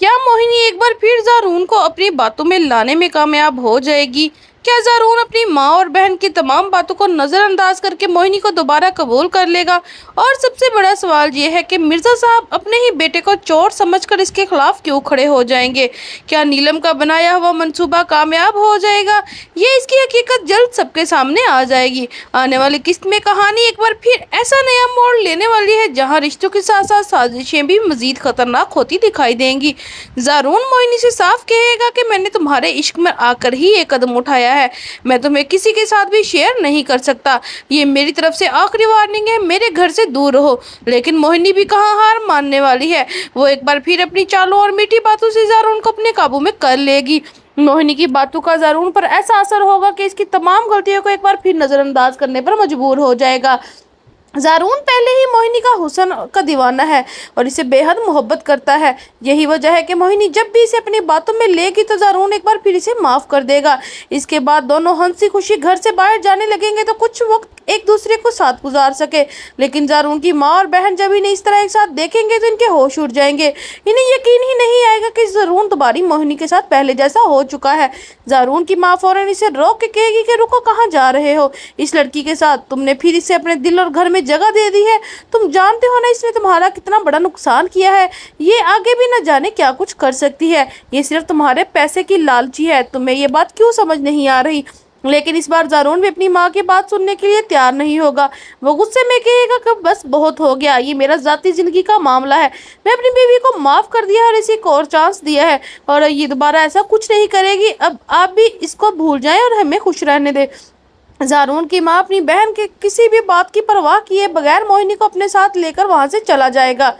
क्या मोहिनी एक बार फिर ज़ारून को अपनी बातों में लाने में कामयाब हो जाएगी? क्या ज़ारून अपनी माँ और बहन की तमाम बातों को नज़रअंदाज करके मोहिनी को दोबारा कबूल कर लेगा? और सबसे बड़ा सवाल ये है कि मिर्ज़ा साहब अपने ही बेटे को चोर समझकर इसके खिलाफ क्यों खड़े हो जाएंगे? क्या नीलम का बनाया हुआ मंसूबा कामयाब हो जाएगा? ये इसकी हकीकत जल्द सबके सामने आ जाएगी। आने वाली किस्त में कहानी एक बार फिर ऐसा नया मोड़ लेने वाली है जहाँ रिश्तों के साथ साथ साजिशें भी मजीद खतरनाक होती दिखाई देंगी। ज़ारून मोहिनी से साफ कहेगा कि मैंने तुम्हारे इश्क में आकर ही ये कदम उठाया है, मैं तुम्हें किसी के साथ भी शेयर नहीं कर सकता। ये मेरी तरफ से आखिरी वार्निंग है, मेरे घर से दूर रहो। लेकिन मोहिनी भी कहाँ हार मानने वाली है। वो एक बार फिर अपनी चालों और मीठी बातों से ज़ारून को अपने काबू में कर लेगी। मोहिनी की बातों का ज़ारून पर ऐसा असर होगा कि इसकी तमाम गलतियों को एक बार फिर नज़रअंदाज करने पर मजबूर हो जाएगा। ज़ारून पहले ही मोहिनी का हुस्न का दीवाना है और इसे बेहद मोहब्बत करता है। यही वजह है कि मोहिनी जब भी इसे अपनी बातों में लेगी तो ज़ारून एक बार फिर इसे माफ़ कर देगा। इसके बाद दोनों हंसी खुशी घर से बाहर जाने लगेंगे तो कुछ वक्त एक दूसरे को साथ गुजार सके। लेकिन ज़ारून की माँ और बहन जब इन्हें इस तरह एक साथ देखेंगे तो इनके होश उड़ जाएंगे। इन्हें यकीन ही नहीं आएगा कि ज़ारून दोबारा मोहिनी के साथ पहले जैसा हो चुका है। ज़ारून की माँ फौरन इसे रोक के कहेगी कि रुको, कहाँ जा रहे हो? इस लड़की के साथ तुमने फिर इसे अपने दिल और घर में जगह दे दी है। तुम जानते हो ना इसने तुम्हारा कितना बड़ा नुकसान किया है। ये आगे भी न जाने क्या कुछ कर सकती है। ये सिर्फ तुम्हारे पैसे की लालची है। तुम्हें ये बात क्यों समझ नहीं आ रही? लेकिन इस बार ज़ारून भी अपनी माँ की बात सुनने के लिए तैयार नहीं होगा। वो गुस्से में कहेगा कि बस बहुत हो गया, ये मेरा ज़ाती ज़िंदगी का मामला है। मैं अपनी बीवी को माफ़ कर दिया और इसे एक और चांस दिया है और ये दोबारा ऐसा कुछ नहीं करेगी। अब आप भी इसको भूल जाएं और हमें खुश रहने दें। ज़ारून की माँ अपनी बहन के किसी भी बात की परवाह किए बगैर मोहिनी को अपने साथ लेकर वहाँ से चला जाएगा।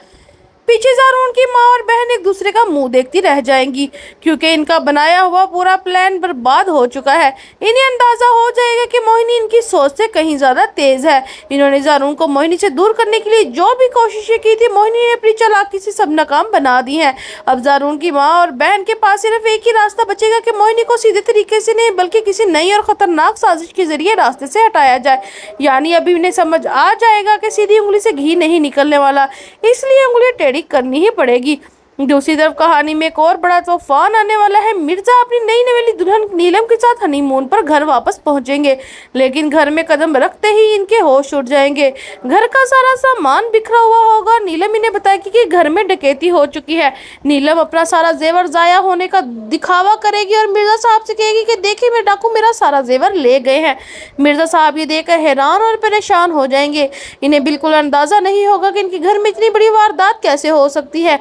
पीछे ज़ारून की माँ और बहन एक दूसरे का मुंह देखती रह जाएंगी क्योंकि इनका बनाया हुआ पूरा प्लान बर्बाद हो चुका है। इन्हें अंदाज़ा हो जाएगा कि मोहिनी इनकी सोच से कहीं ज़्यादा तेज़ है। इन्होंने ज़ारून को मोहिनी से दूर करने के लिए जो भी कोशिशें की थी, मोहिनी ने अपनी चालाकी से सब नाकाम बना दी हैं। अब ज़ारून की माँ और बहन के पास सिर्फ एक ही रास्ता बचेगा कि मोहिनी को सीधे तरीके से नहीं बल्कि किसी नई और ख़तरनाक साजिश के जरिए रास्ते से हटाया जाए। यानी अभी इन्हें समझ आ जाएगा कि सीधी उंगली से घी नहीं निकलने वाला, इसलिए उंगली टेढ़ी करनी ही पड़ेगी। दूसरी तरफ कहानी में एक और बड़ा तूफान आने वाला है। मिर्जा अपनी नई नवेली दुल्हन नीलम के साथ हनीमून पर घर वापस पहुंचेंगे, लेकिन घर में कदम रखते ही इनके होश उड़ जाएंगे। घर का सारा सामान बिखरा हुआ होगा। नीलम इन्हें बताएगी कि घर में डकैती हो चुकी है। नीलम अपना सारा जेवर जाया होने का दिखावा करेगी और मिर्जा साहब से कहेगी कि देखिए मैं डाकू मेरा सारा जेवर ले गए हैं। मिर्जा साहब ये देखकर हैरान और परेशान हो जाएंगे। इन्हें बिल्कुल अंदाजा नहीं होगा कि इनके घर में इतनी बड़ी वारदात कैसे हो सकती है,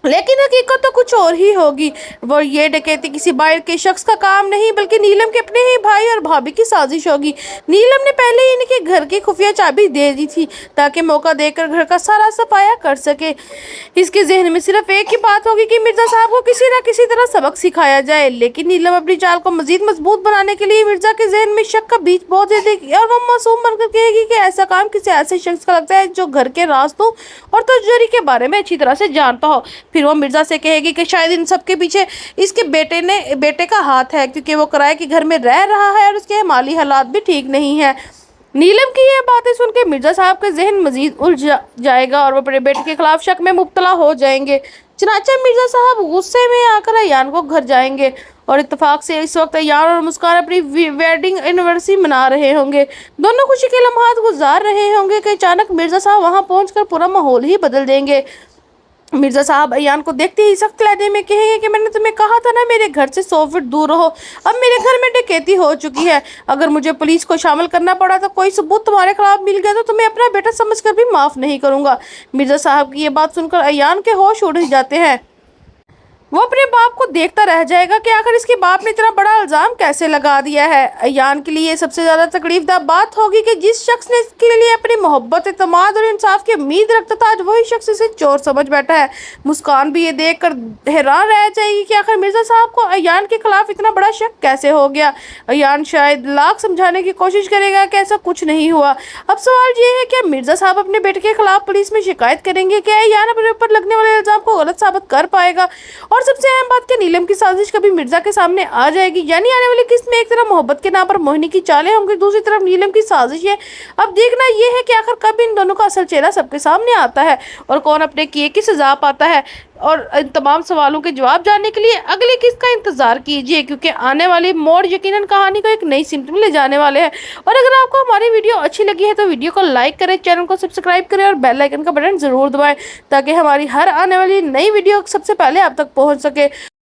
लेकिन हकीकत तो कुछ और ही होगी। वो ये डकैती किसी बाहर के शख्स का काम नहीं बल्कि नीलम के अपने ही भाई और भाभी की साजिश होगी। नीलम ने पहले ही इनके घर की खुफिया चाबी दे दी थी ताकि मौका देकर घर का सारा सफाया कर सके। इसके जहन में सिर्फ एक ही बात होगी कि मिर्जा साहब को किसी न किसी तरह सबक सिखाया जाए। लेकिन नीलम अपनी चाल को मजीद मजबूत बनाने के लिए मिर्जा के जहन में शक का बीज बो दे देगी और वो मासूम बनकर कहेगी कि ऐसा काम किसी ऐसे शख्स का लगता है जो घर के रास्तों और तिजोरी के बारे में अच्छी तरह से जानता हो। फिर वो मिर्जा से कहेगी कि शायद इन सब के पीछे इसके बेटे का हाथ है क्योंकि वो किराए के घर में रह रहा है और उसके माली हालात भी ठीक नहीं है। नीलम की ये बातें सुनकर मिर्जा साहब का जहन मजीद उलझ जाएगा और वो अपने बेटे के खिलाफ शक में मुब्तला हो जाएंगे। चनाचा मिर्जा साहब गुस्से में आकर अयान को घर जाएंगे और इत्तेफाक से इस वक्त अयान और मुस्कान अपनी वेडिंग एनिवर्सरी मना रहे होंगे। दोनों खुशी के लम्हात गुजार रहे होंगे कि अचानक मिर्जा साहब वहाँ पहुंचकर पूरा माहौल ही बदल देंगे। मिर्जा साहब अयान को देखते ही सख्त लहजे में कहेंगे कि मैंने तुम्हें कहा था ना मेरे घर से 100 फीट दूर रहो। अब मेरे घर में डकैती हो चुकी है। अगर मुझे पुलिस को शामिल करना पड़ा तो कोई सबूत तुम्हारे खिलाफ मिल गया तो तुम्हें अपना बेटा समझकर भी माफ़ नहीं करूँगा। मिर्जा साहब की ये बात सुनकर अयान के होश उड़ जाते हैं। वो अपने बाप को देखता रह जाएगा कि आखिर इसके बाप ने इतना बड़ा इल्ज़ाम कैसे लगा दिया है। अयान के लिए सबसे ज़्यादा तकलीफदा बात होगी कि जिस शख्स ने इसके लिए अपनी मोहब्बत, एतमाद और इंसाफ की उम्मीद रखता था, आज वही शख्स इसे चोर समझ बैठा है। मुस्कान भी ये देखकर हैरान रह जाएगी कि आखिर मिर्ज़ा साहब को अयान के खिलाफ इतना बड़ा शक कैसे हो गया। अयान शायद लाख समझाने की कोशिश करेगा कि ऐसा कुछ नहीं हुआ। अब सवाल ये है कि मिर्ज़ा साहब अपने बेटे के खिलाफ पुलिस में शिकायत करेंगे? क्या अयान अपने ऊपर लगने वाले इल्ज़ाम को गलत साबित कर पाएगा? और सबसे अहम बात कि नीलम की साजिश कभी मिर्जा के सामने आ जाएगी। यानी आने वाली किस्त में एक तरफ मोहब्बत के नाम पर मोहिनी की चालें होंगी, दूसरी तरफ नीलम की साजिश है। अब देखना यह है कि आखिर कब इन दोनों का असल चेहरा सबके सामने आता है और कौन अपने किए की सजा पाता है। اور ان تمام سوالوں کے جواب جاننے کے لیے اگلی قسط کا انتظار کیجیے، کیونکہ آنے والی موڑ یقیناً کہانی کو ایک نئی سمت میں لے جانے والے ہیں۔ اور اگر آپ کو ہماری ویڈیو اچھی لگی ہے تو ویڈیو کو لائک کریں، چینل کو سبسکرائب کریں اور بیل آئیکن کا بٹن ضرور دبائیں تاکہ ہماری ہر آنے والی نئی ویڈیو سب سے پہلے آپ تک پہنچ سکے۔